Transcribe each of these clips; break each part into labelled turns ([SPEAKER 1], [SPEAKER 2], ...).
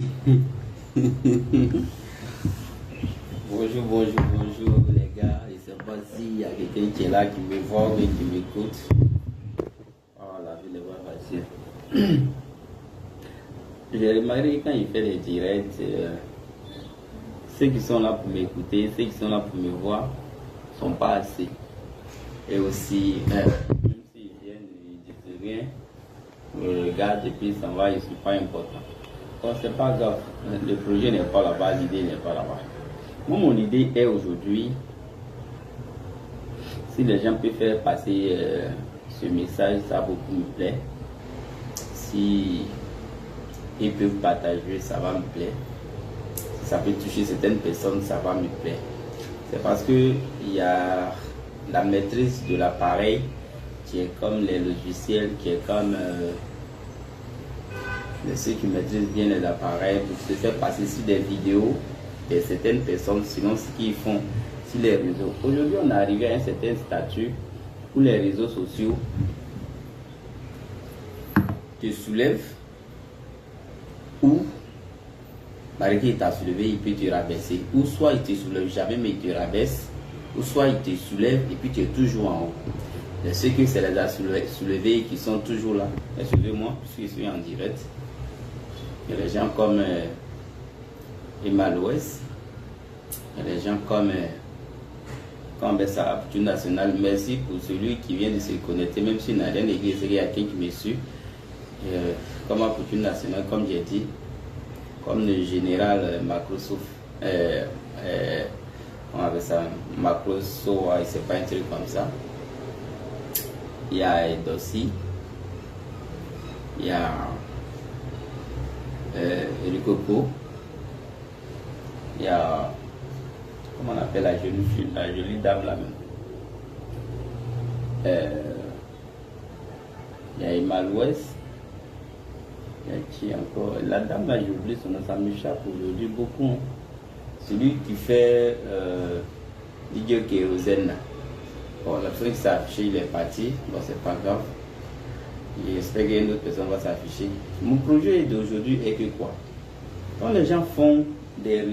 [SPEAKER 1] Bonjour les gars. Je sais pas s'il y a quelqu'un qui est là, qui me voit ou qui m'écoute. Oh, la vie n'est pas facile. J'ai remarqué quand il fait les directs, ceux qui sont là pour m'écouter, ceux qui sont là pour me voir, sont pas assez. Et aussi, même s'ils viennent, ils disent rien, me regardent et puis ils s'en vont, ils ne sont pas importants. Donc c'est pas grave, le projet n'est pas là-bas, l'idée n'est pas là-bas. Moi, mon idée est aujourd'hui, si les gens peuvent faire passer ce message, ça beaucoup me plaît. Si ils peuvent partager, ça va me plaire. Si ça peut toucher certaines personnes, ça va me plaire. C'est parce que il y a la maîtrise de l'appareil qui est comme les logiciels, qui est comme ceux qui maîtrisent bien les appareils pour se faire passer sur des vidéos de certaines personnes, sinon ce qu'ils font sur les réseaux. Aujourd'hui, on est arrivé à un certain statut où les réseaux sociaux te soulèvent ou, malgré qu'il t'a soulevé, il peut te rabaisser. Ou soit il te soulève jamais, mais il te rabaisse. Ou soit il te soulève et puis tu es toujours en haut. Et ceux que c'est les a soulevés qui sont toujours là. Suivez-moi, puisque je suis en direct. Il y a des gens comme Emma Loès. Il y a des gens comme Bessa Opportunité Nationale. Merci pour celui qui vient de se connecter, même s'il n'a rien écrit, il y a quelqu'un qui me suit. Comme Opportunité Nationale, comme j'ai dit, comme le général Microsoft, on avait ça, Microsoft, c'est pas un truc comme ça. Il y a Dossi, il y a Ricoco, il y a, comment on appelle la jolie dame là même, il y a Emma Louest, il y a qui encore, la dame là j'ai oublié son nom, ça m'échappe aujourd'hui beaucoup, hein. Celui qui fait DJ Kérosène. Bon, la personne qui s'est affichée, il est parti. Bon, c'est pas grave. J'espère qu'une autre personne va s'afficher. Mon projet d'aujourd'hui est que quoi? Quand les gens font des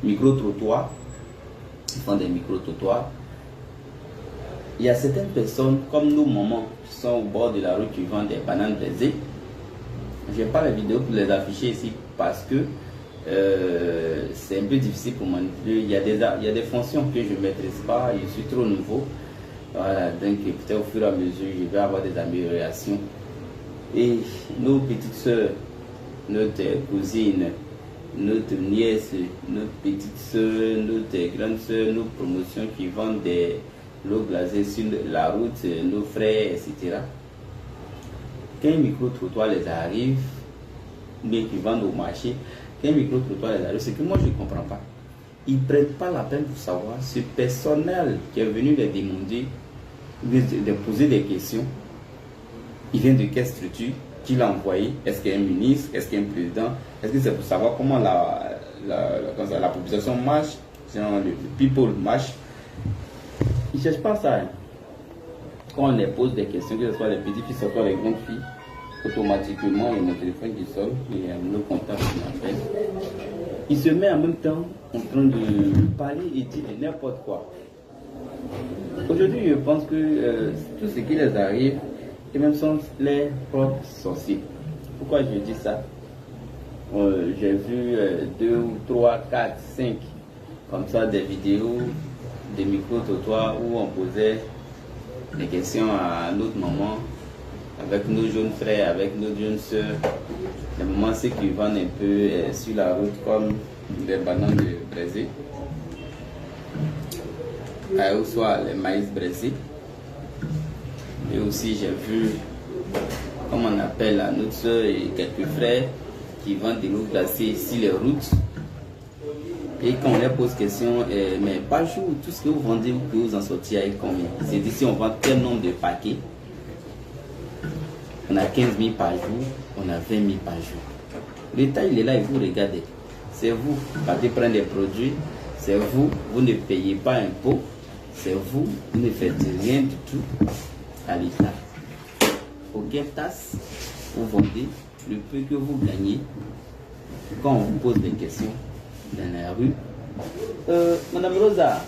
[SPEAKER 1] micro-trottoirs, il y a certaines personnes, comme nos mamans, qui sont au bord de la route, qui vendent des bananes brisées. Je n'ai pas la vidéo pour les afficher ici parce que c'est un peu difficile pour manipuler. Il y a des fonctions que je ne maîtrise pas, je suis trop nouveau. Voilà, donc peut-être au fur et à mesure, je vais avoir des améliorations. Et nos petites soeurs, notre cousine, notre nièce, notre petite soeur, notre grande soeur, nos promotions qui vendent des lots glacés sur la route, nos frères, etc. Quand un micro-trottoir les arrive, mais qui vendent au marché, qu'un micro-trottoir les arrive, c'est que moi je ne comprends pas. Ils ne prennent pas la peine pour savoir ce personnel qui est venu les demander, de poser des questions. Il vient de quelle structure, qui l'a envoyé, est-ce qu'il y a un ministre, est-ce qu'il y a un président, est-ce que c'est pour savoir comment la population marche, le people marche. Ils ne cherchent pas ça. Hein. Quand on les pose des questions, que ce soit les petites filles, que ce soit les grandes filles, automatiquement, il y a mon téléphone qui sonne, il y a le contact qui m'appelle. Il se met en même temps en train de parler et dire n'importe quoi. Aujourd'hui, je pense que tout ce qui les arrive, et même sont les propres sorciers. Pourquoi je dis ça? J'ai vu 2 ou 3, 4, 5 comme ça des vidéos, des micro-trottoirs où on posait des questions à notre maman, avec nos jeunes frères, avec nos jeunes soeurs, les moments ceux qui vendent un peu sur la route comme des bananes braisées, ou soit les maïs braisés. Et aussi j'ai vu, comme on appelle notre soeur et quelques frères qui vendent des lots glacés sur les routes. Et quand on leur pose question, mais par jour, tout ce que vous vendez, vous pouvez vous en sortir avec combien? C'est d'ici on vend tel nombre de paquets. On a 15 000 par jour, on a 20 000 par jour. L'État, il est là et vous regardez. C'est vous, partez prendre des produits, c'est vous, vous ne payez pas impôt, c'est vous, vous ne faites rien du tout à l'État. Au Guertas, vous vendez, le peu que vous gagnez, quand on vous pose des questions dans la rue, Madame Rosa,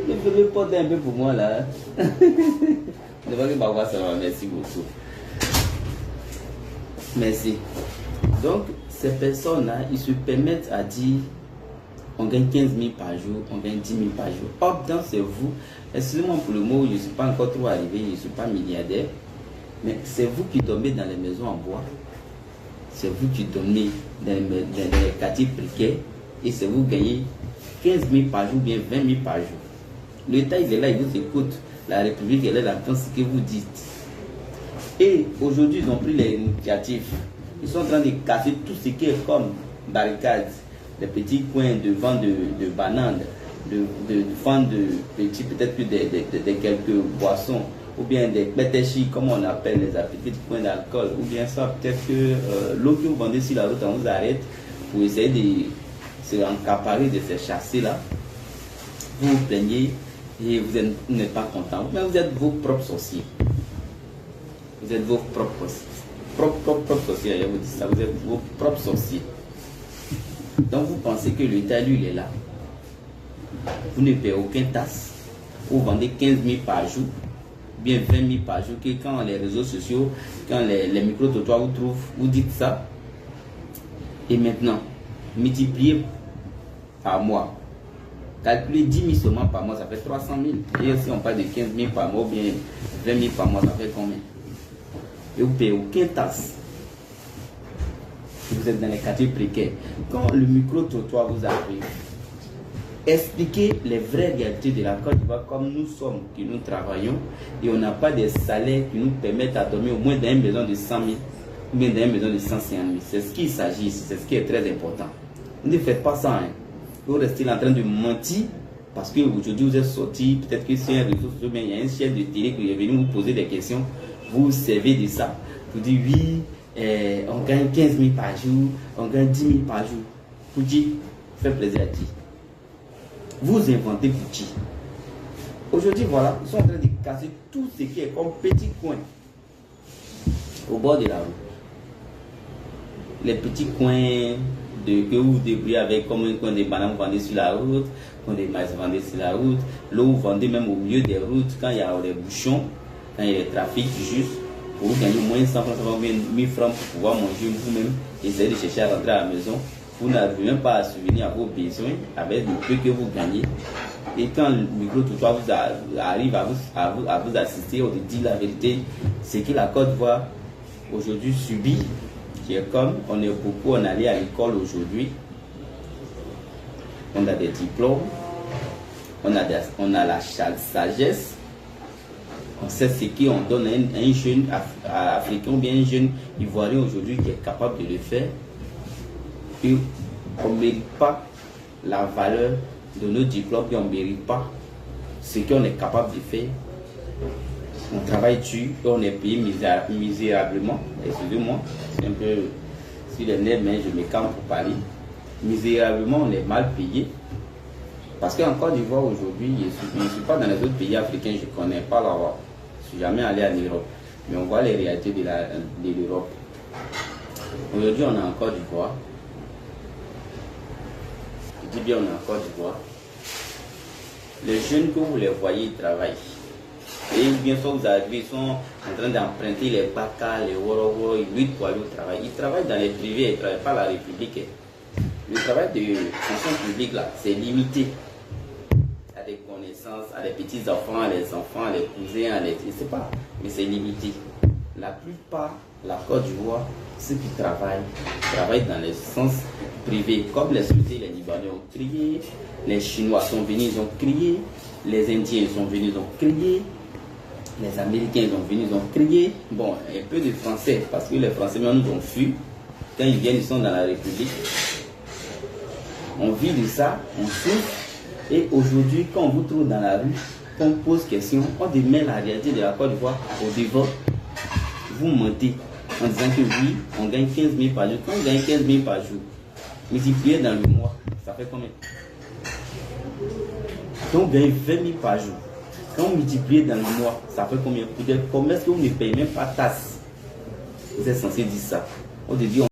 [SPEAKER 1] vous pouvez porter un peu pour moi là. Ne va pas voir ça, merci beaucoup. Merci. Donc, ces personnes-là, ils se permettent à dire on gagne 15 000 par jour, on gagne 10 000 par jour. Hop, dans c'est vous. Excusez-moi pour le mot, je ne suis pas encore trop arrivé, je ne suis pas milliardaire. Mais c'est vous qui dormez dans les maisons en bois. C'est vous qui dormez dans les quartiers précaires. Et c'est vous qui gagnez 15 000 par jour, bien 20 000 par jour. L'État, il est là, il vous écoute. La République, elle est là, dans ce que vous dites. Et aujourd'hui, ils ont pris les initiatives. Ils sont en train de casser tout ce qui est comme barricades, des petits coins de vente de bananes, de vente de petits, peut-être que de quelques boissons, ou bien des pétéchis, comme on appelle les petits coins d'alcool, ou bien ça, peut-être que l'eau que vous vendez sur la route, on vous arrête pour essayer de se encaparer de ces chassés-là. Vous vous plaignez et vous n'êtes pas content. Mais vous êtes vos propres sorciers. Vous êtes vos propres sorciers, je vous dis ça. Vous êtes vos propres sorciers. Donc vous pensez que l'État, lui, il est là. Vous ne payez aucun taxe. Vous vendez 15 000 par jour, bien 20 000 par jour, que quand les réseaux sociaux, quand les micro-trottoirs vous trouvent, vous dites ça. Et maintenant, multipliez par mois. Calculez 10 000 seulement par mois, ça fait 300 000. Et si on parle de 15 000 par mois, ou bien 20 000 par mois, ça fait combien? Et vous ne payez aucun taxe. Vous êtes dans les quartiers précaires. Quand le micro-trottoir vous arrive, expliquez les vraies réalités de la Côte d'Ivoire comme nous sommes, que nous travaillons, et on n'a pas des salaires qui nous permettent à dormir au moins dans une maison de 100 000, ou bien dans une maison de 150 000. C'est ce qu'il s'agit ici, c'est ce qui est très important. Ne faites pas ça, hein. Vous restez en train de mentir parce qu'aujourd'hui vous êtes sorti, peut-être que c'est un réseau social, il y a un chef de télé qui est venu vous poser des questions, vous servez de ça. Vous dites oui, on gagne 15 000 par jour, on gagne 10 000 par jour. Vous dites, fait plaisir à qui? Vous inventez pour qui? Aujourd'hui, voilà, ils sont en train de casser tout ce qui est comme petit coin au bord de la route. Les petits coins que vous vous débrouillez avec, comme un coin de bananes vendées sur la route, coin de maïs vendés sur la route, l'eau vous vendez même au milieu des routes quand il y a des bouchons, quand il y a des trafics juste, pour vous gagner moins 100 francs, 1000 francs pour pouvoir manger vous-même, essayer de chercher à rentrer à la maison. Vous n'arrivez même pas à subvenir à vos besoins avec le peu que vous gagnez. Et quand le micro-trottoir vous arrive à vous assister, on dit la vérité, c'est que la Côte d'Ivoire aujourd'hui subit. Comme on est beaucoup, on allait à l'école aujourd'hui, on a des diplômes, on a la sagesse, on sait ce qu'on donne à un jeune africain ou bien un jeune ivoirien aujourd'hui qui est capable de le faire. Et on ne mérite pas la valeur de nos diplômes et on ne mérite pas ce qu'on est capable de faire. On travaille dur et on est payé misérablement. Excusez-moi, c'est un peu sur les nerfs, mais je me calme pour parler. Misérablement, on est mal payé. Parce qu'en Côte d'Ivoire aujourd'hui, je ne suis pas dans les autres pays africains, je ne connais pas là-bas. Je ne suis jamais allé en Europe. Mais on voit les réalités de l'Europe. Aujourd'hui, on est en Côte d'Ivoire. Je dis bien on est en Côte d'Ivoire. Les jeunes que vous les voyez, ils travaillent. Et bien sûr, vous arrivez, ils sont en train d'emprunter les baka, les woro, ils luttent pour aller au travail. Ils travaillent dans les privés, ils ne travaillent pas à la République. Le travail de fonction publique, là, c'est limité à des connaissances, à des petits-enfants, à des enfants, à des cousins, à des... Je ne sais pas, mais c'est limité. La plupart, la Côte d'Ivoire, ceux qui travaillent dans le sens privé, comme les Soudanais, les Libanais ont crié, les Chinois sont venus, ils ont crié, les Indiens sont venus, ils ont crié, les Américains ils ont venus, ils ont crié. Bon, un peu de Français, parce que les Français même nous ont fui. Quand ils viennent, ils sont dans la République. On vit de ça, on souffre. Et aujourd'hui, quand on vous trouve dans la rue, qu'on pose question, on démet la réalité de la Côte d'Ivoire au devant. Vous mentez en disant que oui, on gagne 15 000 par jour. Quand on gagne 15 000 par jour, multiplié dans le mois, ça fait combien? Quand on gagne 20 000 par jour, quand on multiplie dans le mois, ça fait combien? Comment est-ce que vous ne payez même pas taxe? Vous êtes censé dire ça. On te dit